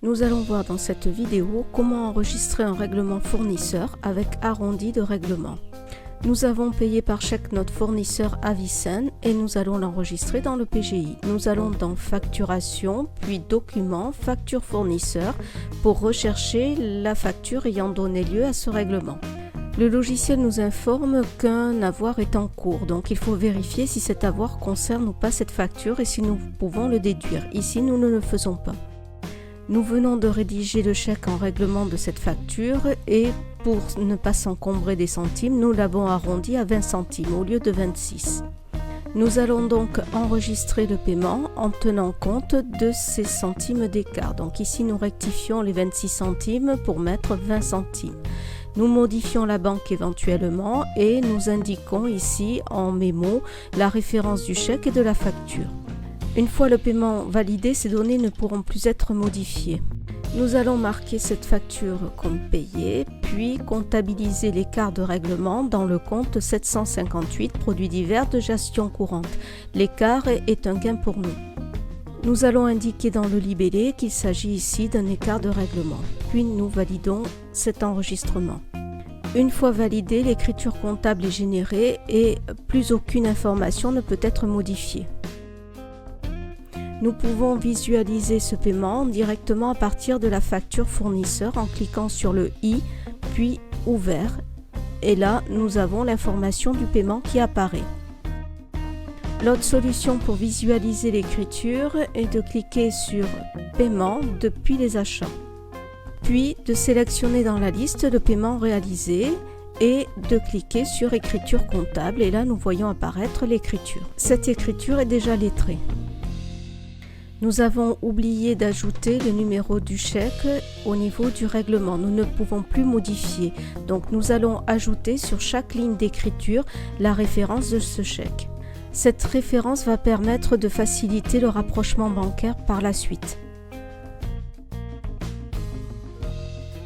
Nous allons voir dans cette vidéo comment enregistrer un règlement fournisseur avec arrondi de règlement. Nous avons payé par chèque notre fournisseur Avicenne et nous allons l'enregistrer dans le PGI. Nous allons dans Facturation, puis Documents, Facture fournisseur pour rechercher la facture ayant donné lieu à ce règlement. Le logiciel nous informe qu'un avoir est en cours, donc il faut vérifier si cet avoir concerne ou pas cette facture et si nous pouvons le déduire. Ici, nous ne le faisons pas. Nous venons de rédiger le chèque en règlement de cette facture et pour ne pas s'encombrer des centimes, nous l'avons arrondi à 20 centimes au lieu de 26. Nous allons donc enregistrer le paiement en tenant compte de ces centimes d'écart. Donc ici, nous rectifions les 26 centimes pour mettre 20 centimes. Nous modifions la banque éventuellement et nous indiquons ici en mémo la référence du chèque et de la facture. Une fois le paiement validé, ces données ne pourront plus être modifiées. Nous allons marquer cette facture comme payée, puis comptabiliser l'écart de règlement dans le compte 758 produits divers de gestion courante. L'écart est un gain pour nous. Nous allons indiquer dans le libellé qu'il s'agit ici d'un écart de règlement. Puis nous validons cet enregistrement. Une fois validé, l'écriture comptable est générée et plus aucune information ne peut être modifiée. Nous pouvons visualiser ce paiement directement à partir de la facture fournisseur en cliquant sur le i, puis ouvert. Et là, nous avons l'information du paiement qui apparaît. L'autre solution pour visualiser l'écriture est de cliquer sur Paiement depuis les achats. Puis de sélectionner dans la liste le paiement réalisé et de cliquer sur Écriture comptable. Et là, nous voyons apparaître l'écriture. Cette écriture est déjà lettrée. Nous avons oublié d'ajouter le numéro du chèque au niveau du règlement. Nous ne pouvons plus modifier. Donc nous allons ajouter sur chaque ligne d'écriture la référence de ce chèque. Cette référence va permettre de faciliter le rapprochement bancaire par la suite.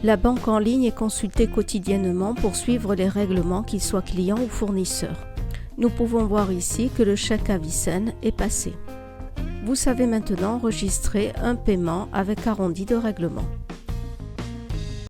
La banque en ligne est consultée quotidiennement pour suivre les règlements, qu'ils soient clients ou fournisseurs. Nous pouvons voir ici que le chèque Avicenne est passé. Vous savez maintenant enregistrer un paiement avec arrondi de règlement.